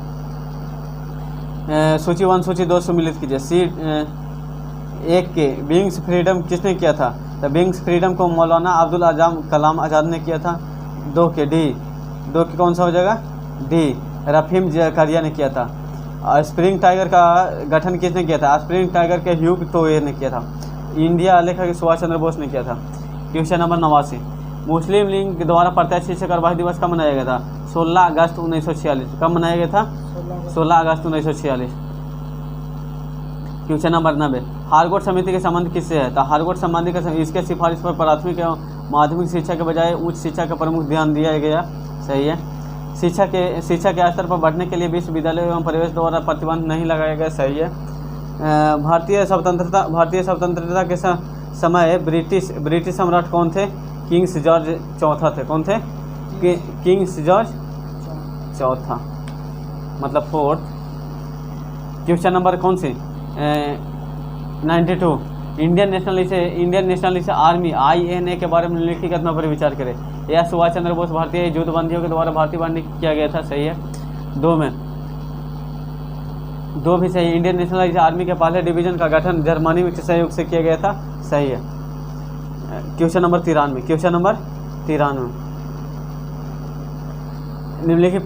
सूची 1 सूची 2 सम्मिलित कीजिए। एक के विंग्स फ्रीडम किसने किया था? तो विंग्स फ्रीडम को मौलाना अब्दुल कलाम आज़ाद ने किया था। 2 के डी, 2 के कौन सा हो जाएगा? डी, रफीम जकारिया ने किया था। और स्प्रिंग टाइगर का गठन किसने किया था? स्प्रिंग टाइगर के ह्यूग टोयर ने किया था। इंडिया लेखक सुभाष चंद्र बोस ने किया था। क्वेश्चन नंबर 89, मुस्लिम लीग के द्वारा प्रत्यक्ष शिक्षा कार्यवाही दिवस कब मनाया गया था? 16 अगस्त 1946। कब मनाया गया था? 16 अगस्त 1946। क्वेश्चन नंबर 90, हारगोट समिति के संबंध किससे है? तो हारगोट संबंधी का इसके सिफारिश पर प्राथमिक एवं माध्यमिक शिक्षा के बजाय उच्च शिक्षा का प्रमुख ध्यान दिया गया, सही है। शिक्षा के स्तर पर बढ़ने के लिए विश्वविद्यालय एवं प्रवेश द्वारा प्रतिबंध नहीं लगाया गया, सही है। भारतीय स्वतंत्रता के समय ब्रिटिश सम्राट कौन थे? किंग्स जॉर्ज चौथा थे। कौन थे? किंग्स जॉर्ज चौथा, मतलब 4th। क्वेश्चन नंबर कौन सी? 92, इंडियन नेशनलिस्ट आर्मी INA के बारे में निम्नलिखित कथनों पर विचार करें। यह सुभाष चंद्र बोस भारतीय युद्धबंदियों के द्वारा भारतीय बांड किया गया था, सही है। 2 में 2 भी सही। इंडियन नेशनल आर्मी के पहले डिवीजन का गठन जर्मनी में सहयोग से किया गया था, सही है। क्वेश्चन नंबर 93, क्वेश्चन नंबर 93, निम्नलिखित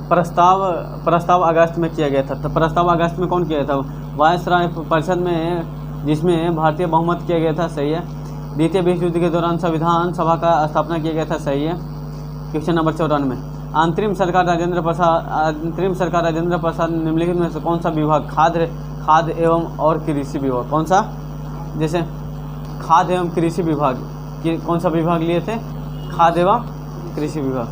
प्रस्ताव अगस्त में किया गया था। तो प्रस्ताव अगस्त में कौन किया था? वायसराय परिषद में, जिसमें भारतीय बहुमत किया गया था, सही है। द्वितीय विश्व युद्ध के दौरान संविधान सभा का स्थापना किया गया था, सही है। क्वेश्चन नंबर 94, अंतरिम सरकार राजेंद्र प्रसाद निम्नलिखित में से कौन सा विभाग खाद्य एवं और कृषि विभाग, कौन सा? जैसे खाद्य एवं कृषि विभाग, कौन सा विभाग लिए थे? खाद्य एवं कृषि विभाग।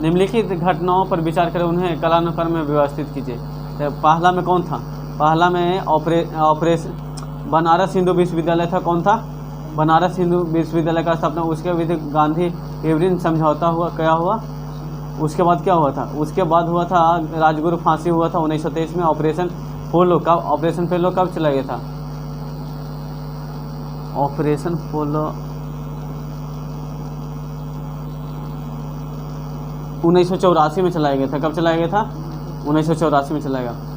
निम्नलिखित घटनाओं पर विचार करें, उन्हें कालानुक्रम में व्यवस्थित कीजिए। तो पहला में कौन था? पहला में ऑपरेशन बनारस हिंदू विश्वविद्यालय था। कौन था? बनारस हिंदू विश्वविद्यालय का स्थापना। उसके विधि गांधी एवरिन समझौता हुआ, क्या हुआ? उसके बाद क्या हुआ था? उसके बाद हुआ था राजगुरु फांसी हुआ था 1923 में। ऑपरेशन पोलो कब चला गया था? ऑपरेशन पोलो 1984 में चलाया गया था। कब चलाया गया था? 1984 में चलाया गया।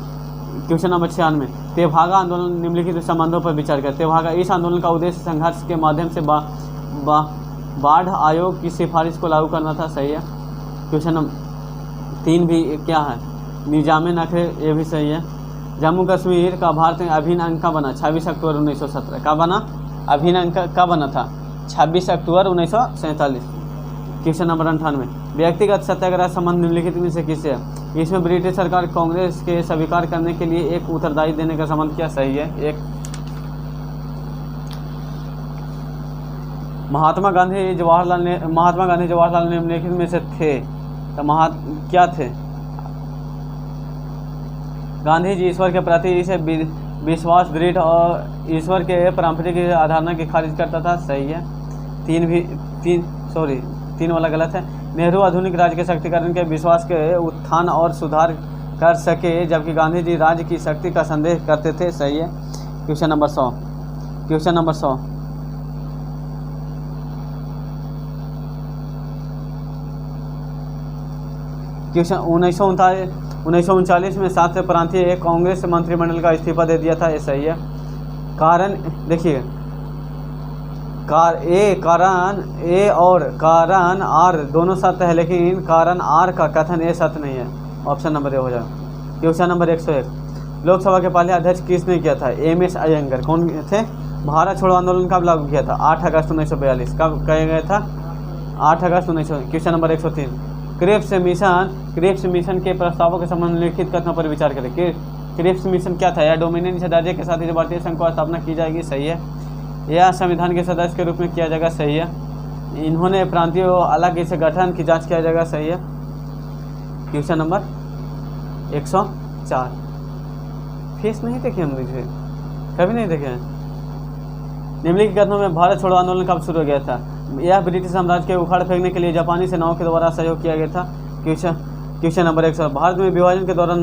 क्वेश्चन नंबर 96, तेभागा आंदोलन निम्नलिखित संबंधों पर विचार करें। तेभागा, इस आंदोलन का उद्देश्य संघर्ष के माध्यम से बाढ़ आयोग की सिफारिश को लागू करना था, सही है। क्वेश्चन नंबर 3 भी क्या है? निजामे नखरे, ये भी सही है। जम्मू कश्मीर का भारत में अभिन्न अंग का बना 26 अक्टूबर 1917। का बना? अभिन्न अंग का बना था 26 अक्टूबर 1947। क्वेश्चन नंबर 98, व्यक्तिगत सत्याग्रह संबंध निम्नलिखित में से किससे है? इसमें ब्रिटिश सरकार कांग्रेस के स्वीकार करने के लिए एक उत्तरदायी देने का संबंध क्या सही है? एक महात्मा गांधी जवाहरलाल निम्नलिखित में से थे, तो क्या थे? गांधी जी ईश्वर के प्रति से विश्वास दृढ़ और ईश्वर के पारंपरिक आधारणा की खारिज करता था। सही है। तीन वाला गलत है। नेहरू आधुनिक राज्य के शक्तिकरण के विश्वास के उत्थान और सुधार कर सके, जबकि गांधी जी राज्य की शक्ति का संदेह करते थे। सही है। Question number 100। क्वेश्चन 1939 में 7 प्रांतीय कांग्रेस मंत्रिमंडल का इस्तीफा दे दिया था। ये सही है। कारण देखिए, कारण ए और कारण आर दोनों सत्य है, लेकिन कारण आर का कथन ए सत्य नहीं है। ऑप्शन नंबर ए हो जाएगा। क्वेश्चन नंबर 101, लोकसभा के पहले अध्यक्ष किसने किया था? एम.एस. अयंगर। कौन थे? भारत छोड़ो आंदोलन कब लागू किया था? 8 अगस्त 1942। कब किया गया था? 8 अगस्त 1900। क्वेश्चन नंबर 103, क्रिप्स मिशन के प्रस्तावों के संबंध में लिखित कथनों पर विचार करें। क्रिप्स मिशन क्या था? यह डोमिनियन निषेधाज्ञा के साथ ही भारतीय संघ को स्थापना की जाएगी। सही है। यह संविधान के सदस्य के रूप में किया जाएगा। सही है। इन्होंने प्रांतीय अलग से गठन की जांच किया जाएगा। सही है। क्वेश्चन नंबर 104, फीस नहीं देखे हम मुझे, कभी नहीं देखे हैं। निम्नलिखित कथनों में भारत छोड़ो आंदोलन कब शुरू हो गया था? यह ब्रिटिश साम्राज्य के उखाड़ फेंकने के लिए जापानी सेनाओं के द्वारा सहयोग किया गया था। क्वेश्चन नंबर 100, भारत में विभाजन के दौरान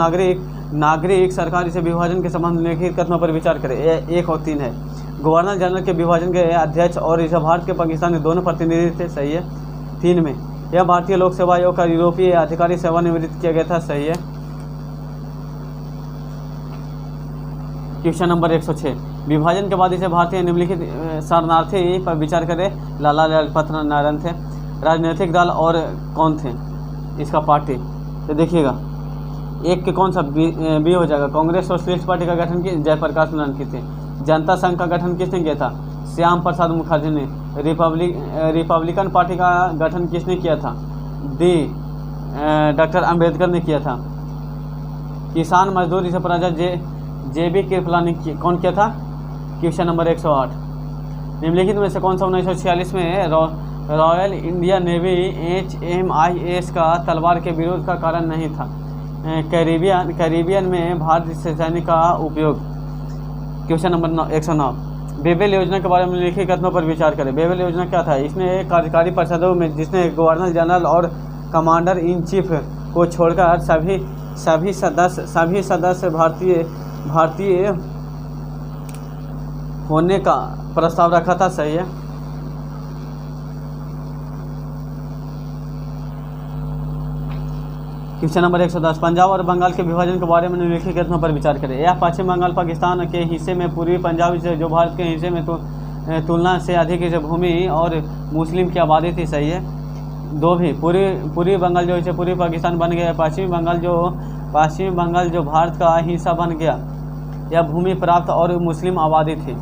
नागरिक सरकार से विभाजन के संबंध में लिखित कथनों पर विचार करें। 1 और 3 है। गवर्नर जनरल के विभाजन के अध्यक्ष और इस भारत के पाकिस्तान के दोनों प्रतिनिधि थे। सही है। 3 में यह भारतीय लोक सेवा आयोग का यूरोपीय अधिकारी सेवानिवृत्त किया गया था। सही है। क्वेश्चन नंबर 106, विभाजन के बाद इसे भारतीय निम्नलिखित शरणार्थी पर विचार करें। लाला लाजपत राय थे। राजनीतिक दल और कौन थे? इसका पार्टी तो देखिएगा, एक के कौन सा बी हो जाएगा। कांग्रेस सोशलिस्ट पार्टी का गठन की जयप्रकाश नारायण थे। जनता संघ का गठन किसने किया था? श्याम प्रसाद मुखर्जी ने। रिपब्लिकन पार्टी का गठन किसने किया था? डॉक्टर अंबेडकर ने किया था। किसान मजदूर इसे पराजय JB कृपलानी कौन किया था? क्वेश्चन नंबर 108, निम्नलिखित में से कौन सा 1946 में रॉयल इंडियन नेवी HMIS का तलवार के विरोध का कारण नहीं था? कैरिबियन में भारतीय सैनिक का उपयोग। क्वेश्चन नंबर 109, बेबेल योजना के बारे में लिखित कथनों पर विचार करें। बेबेल योजना क्या था? इसने कार्यकारी परिषदों में जिसने गवर्नर जनरल और कमांडर इन चीफ को छोड़कर सभी सदस्य भारतीय होने का प्रस्ताव रखा था। सही है। क्वेश्चन नंबर 110, पंजाब और बंगाल के विभाजन के बारे में निम्नलिखित कथनों पर विचार करें। यह पश्चिम बंगाल पाकिस्तान के हिस्से में पूर्वी पंजाब से जो भारत के हिस्से में तुलना से अधिक भूमि और मुस्लिम की आबादी थी। सही है। 2 भी पूर्वी बंगाल जो इसे पूर्वी पाकिस्तान बन गया, पश्चिमी बंगाल जो भारत का हिस्सा बन गया, यह भूमि प्राप्त और मुस्लिम आबादी थी।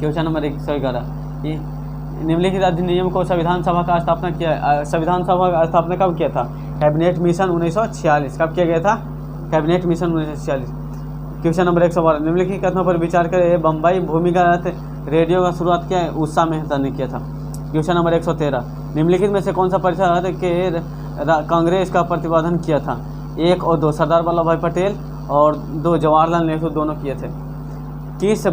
क्वेश्चन नंबर 111, निम्नलिखित अधिनियम को संविधान सभा का स्थापना किया। संविधान सभा का स्थापना कब किया था? Cabinet mission 1946। कब किया गया था? Cabinet mission 1946। क्वेश्चन नंबर 112, निम्नलिखित कथनों पर विचार करें। बम्बई भूमिगत रेडियो का शुरुआत किया है? उत्साह मेहता ने किया था। क्वेश्चन नंबर 113, निम्नलिखित में से कौन सा परिषद के कांग्रेस का प्रतिपादन किया था? 1 और 2 सरदार वल्लभ भाई पटेल और 2 जवाहरलाल नेहरू दोनों किए थे। किस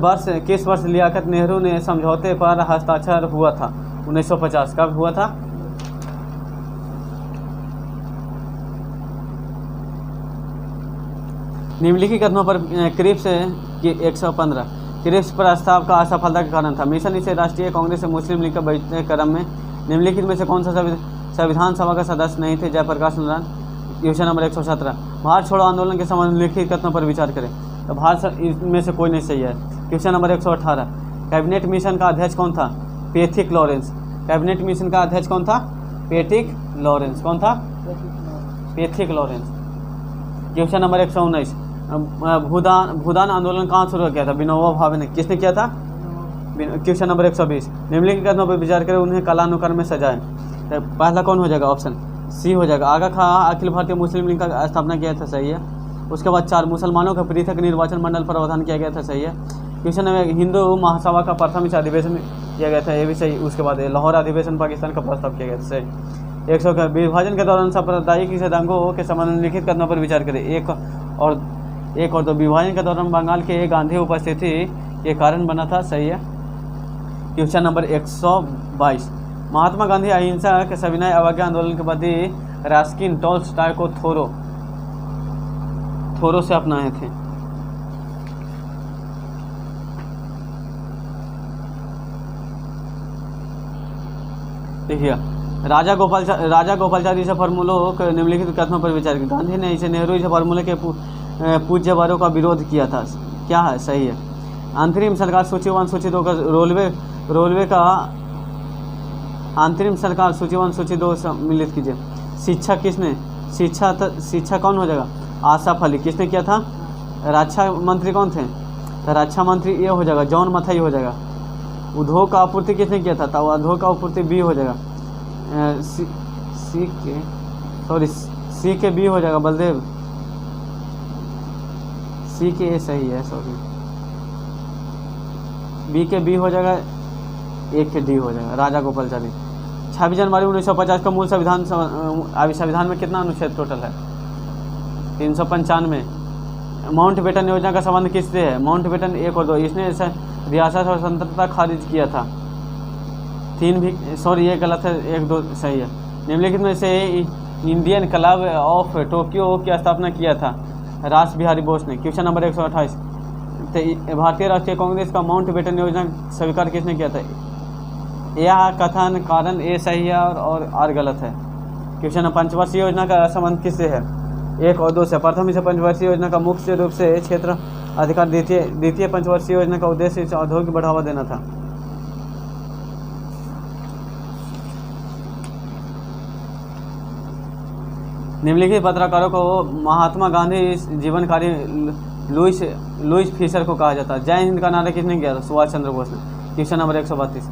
वर्ष लियाकत नेहरू ने समझौते पर हस्ताक्षर हुआ था? 1950। कब हुआ था? निम्नलिखित कथनों पर क्रिप्स की 115, क्रिप्स प्रस्ताव का असफलता के कारण था। मिशन इसे राष्ट्रीय कांग्रेस से मुस्लिम लीग के बैठने क्रम में निम्नलिखित में से कौन सा संविधान सभा का सदस्य नहीं थे? जयप्रकाश नारायण। क्वेश्चन नंबर 117, भारत छोड़ो आंदोलन के संबंध में लिखित कथनों पर विचार करें। तो भारत इसमें से कोई नहीं सही है। क्वेश्चन नंबर 118, कैबिनेट मिशन का अध्यक्ष कौन था? Patrick Lawrence. कैबिनेट मिशन का अध्यक्ष कौन था? Patrick Lawrence. कौन था? Patrick Lawrence. क्वेश्चन नंबर 119, भूदान आंदोलन कहाँ शुरू किया था? विनोबा भावे ने। किसने किया था? क्वेश्चन नंबर 120, निम्नलिखित कथनों पर विचार करें, उन्हें कालानुक्रम में सजाएं। तो पहला कौन हो जाएगा? ऑप्शन सी हो जाएगा। आगा खां अखिल भारतीय मुस्लिम लीग का स्थापना किया था, सही है। उसके बाद 4 मुसलमानों का पृथक निर्वाचन मंडल प्रावधान किया गया था, सही है। क्वेश्चन नंबर हिंदू महासभा का प्रथम अधिवेशन किया गया था, ये भी सही। उसके बाद लाहौर अधिवेशन पाकिस्तान का प्रस्ताव किया गया था, सही। 100 का विभाजन के दौरान सांप्रदायिक सिद्धांतों के संबंध में निम्नलिखित कथनों पर विचार करें। एक और दो, विभाजन के दौरान बंगाल के गांधी उपस्थिति के कारण बना था, सही है। क्वेश्चन नंबर 122, महात्मा गांधी अहिंसा के सविनय अवज्ञा आंदोलन के बाद रास्किन टॉल्स्टॉय को थोरो से अपनाए थे। देखिए, राजा गोपालचारी इस फार्मूलों के निम्नलिखित कथनों पर विचार किया। गांधी ने इसे नेहरू इस फार्मूले के पूज्य वर्गों का विरोध किया था, क्या है? सही है। अंतरिम सरकार सूची 1 सूची 2 का रोलवे का अंतरिम सरकार सूची 1 सूची 2 सम्मिलित कीजिए। शिक्षा किसने? शिक्षा कौन हो जाएगा? आसफ अली। किसने किया था? रक्षा मंत्री कौन थे? तो रक्षा मंत्री ये हो जाएगा, जॉन मथाई हो जाएगा। उद्योग का आपूर्ति किसने किया था? तो उद्योग का आपूर्ति बी हो जाएगा। सी के बी हो जाएगा, बलदेव। सी के ए सही है, सॉरी। बी के बी हो जाएगा, ए के डी हो जाएगा, राजा गोपालचारी। 26 जनवरी 1950 का मूल संविधान में कितना अनुच्छेद टोटल है? 395। माउंटबेटन योजना का संबंध किससे है? माउंटबेटन 1 और 2, इसने रियासत और स्वतंत्रता खारिज किया था। 3 भी सॉरी, ये गलत है, 1 2 सही है। निम्नलिखित में से इंडियन क्लब ऑफ टोक्यो की स्थापना किया था रास बिहारी बोस ने। क्वेश्चन नंबर 128, तो भारतीय राष्ट्रीय कांग्रेस का माउंटबेटन योजना स्वीकार किसने किया था? यह कथन कारण ए सही है और आर गलत है। क्वेश्चन नंबर पंचवर्षीय योजना का संबंध किससे है? 1 और 2 से। प्रथम इसे पंचवर्षीय योजना का मुख्य रूप से क्षेत्र अधिकार। द्वितीय पंचवर्षीय योजना का उद्देश्य इसे औद्योगिक बढ़ावा देना था। निम्नलिखित पत्रकारों को महात्मा गांधी जीवन कार्य लुईस फिशर को कहा जाता है। जय हिंद का नारा किसने किया था? सुभाष चंद्र बोस ने। क्वेश्चन नंबर 132,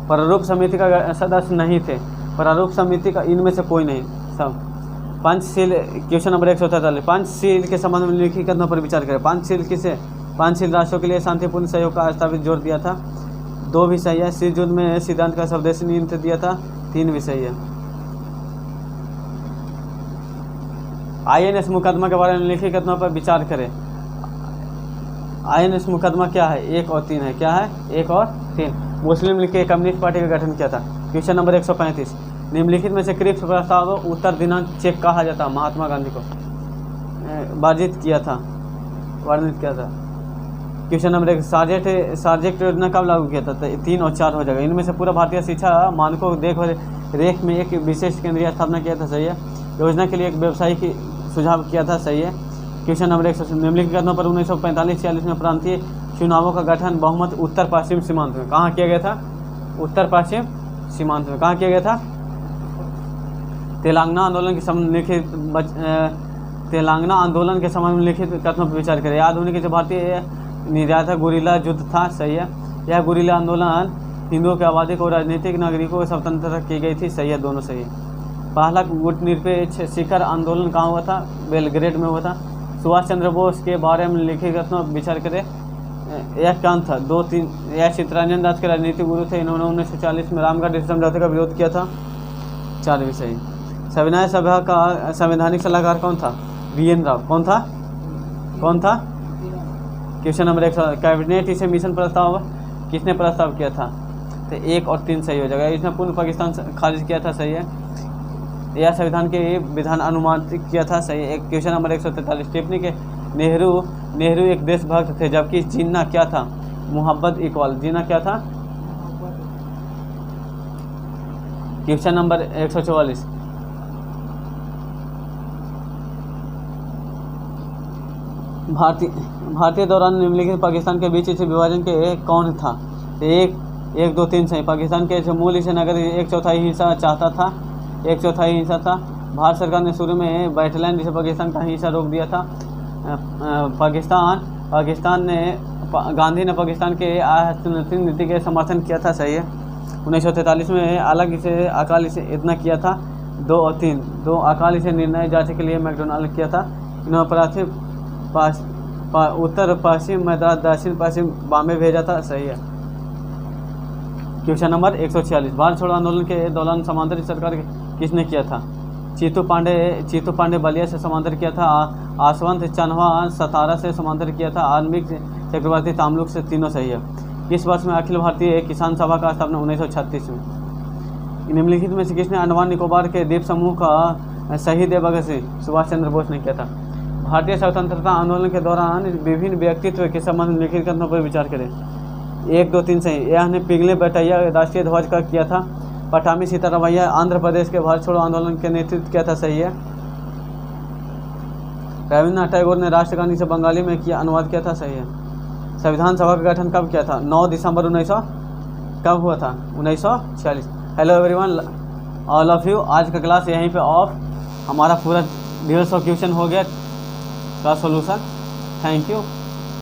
प्रारूप समिति का सदस्य नहीं थे। प्रारूप समिति का इनमें से कोई नहीं, सब पंचशील। क्वेश्चन नंबर 143, पंचशील के संबंध में लिखित कथनों पर विचार करें। पंचशील किसे? पंचशील राष्ट्रों के लिए शांतिपूर्ण सहयोग का स्थापित जोर दिया था, 2 भी सही है। शीत युद्ध में सिद्धांत का स्वदेशी नीति दिया था, 3 भी सही है। INS मुकदमा के बारे में लिखित कथनों पर विचार करें। INS मुकदमा क्या है? 1 और 3 है, क्या है? 1 और 3। मुस्लिम लीग के कम्युनिस्ट पार्टी का गठन किया था। क्वेश्चन नंबर 135, निम्नलिखित में से क्रिप्स प्रस्ताव उत्तर दिनांक चेक कहा जाता है। महात्मा गांधी को वर्णित किया था। क्वेश्चन नंबर 1, सार्जेक्ट योजना कब लागू किया था? 3 और 4 हो जाएगा। इनमें से पूरा भारतीय शिक्षा मानकों देख रेख में एक विशेष केंद्रीय स्थापना किया था, सही है। योजना के लिए एक व्यवसायिक सुझाव किया था, सही है। क्वेश्चन नंबर 100, निम्नलिखित कथनों पर 1945-46 में प्रांतीय चुनावों का गठन बहुमत उत्तर पश्चिम सीमांत में कहाँ किया गया था? उत्तर पश्चिम सीमांत में कहाँ किया गया था? तेलंगाना आंदोलन के संबंध में लिखित कथनों पर विचार करें। याद होने के जो भारतीय निर्यात गुरिल्ला युद्ध था, सही है। यह गुरिल्ला आंदोलन हिंदुओं की आबादी को राजनीतिक नागरिकों को स्वतंत्रता की गई थी, सही है, दोनों सही है। पहला गुटनिरपेक्ष शिखर आंदोलन कहाँ हुआ था? बेलग्रेड में हुआ था। सुभाष चंद्र बोस के बारे में लिखित कथनों पर विचार करें। यह कौन था? 2 3, यह चित्तरंजन दास के राजनीतिक गुरु थे। इन्होंने 1940 में रामगढ़ समझौते का विरोध किया था, 4 भी सही। संविधान सभा का संवैधानिक सलाहकार कौन था? BN राव। कौन था? क्वेश्चन नंबर 100, कैबिनेट इसे मिशन प्रस्ताव किसने प्रस्ताव किया था? तो 1 और 3 सही हो जाएगा। इसने पूर्ण पाकिस्तान खारिज किया था, सही है। यह संविधान के विधान अनुमानित किया था, सही है। क्वेश्चन नंबर 143, टिप्पणी के नेहरू एक देशभक्त थे, जबकि जिन्ना क्या था? मोहब्बत इकबाल। जिन्ना क्या था? क्वेश्चन नंबर 144, भारतीय दौरान निम्नलिखित पाकिस्तान के बीच इसे विभाजन के कौन था? 1 2 3 सही। पाकिस्तान के मूल इसे नगर 1/4 हिस्सा चाहता था, 1/4 हिस्सा था। भारत सरकार ने शुरू में बैटलैंड जिसे पाकिस्तान का हिस्सा रोक दिया था। पाकिस्तान ने गांधी ने पाकिस्तान के हस्तांतरण नीति के समर्थन किया था, सही है। 1943 में अलग इसे अकाल इसे इतना किया था 2 और 3, 2 अकाल इसे निर्णय जांच के लिए मैकडोनाल्ड किया था। इन्होंने उत्तर पश्चिम मद्रास दक्षिण पश्चिम बॉम्बे भेजा था, सही है। क्वेश्चन नंबर 146, भारत छोड़ो आंदोलन के दौरान समांतरी सरकार किसने किया था? चीतू पांडे बलिया से समांतर किया था, आसवंत चन्हवा सतारा से समांतर किया था, आर्मिक चक्रवर्ती तामलुक से, तीनों सही है। किस वर्ष में अखिल भारतीय किसान सभा का स्थापना? 1936 में। निम्नलिखित में से किसने अंडमान निकोबार के द्वीप समूह का शहीद भगत सिंह सुभाष चंद्र बोस ने किया था? भारतीय स्वतंत्रता आंदोलन के दौरान विभिन्न व्यक्तित्व के संबंध में निम्नलिखित कथनों पर विचार करें। 1, 2, 3 सही। यह ने पिघले बटैया राष्ट्रीय ध्वज का किया था। पटामी सीतारामैया आंध्र प्रदेश के भारत छोड़ो आंदोलन के नेतृत्व किया था, सही है। रविन्द्रनाथ टैगोर ने राष्ट्रगान से बंगाली में किया अनुवाद किया था, सही है। संविधान सभा का गठन कब किया था? 9 दिसंबर 1900 कब हुआ था? 1946। Hello everyone, all of you, आज का क्लास यहीं पे ऑफ। हमारा पूरा 150 क्वेश्चन हो गया का सॉल्यूशन। Thank you.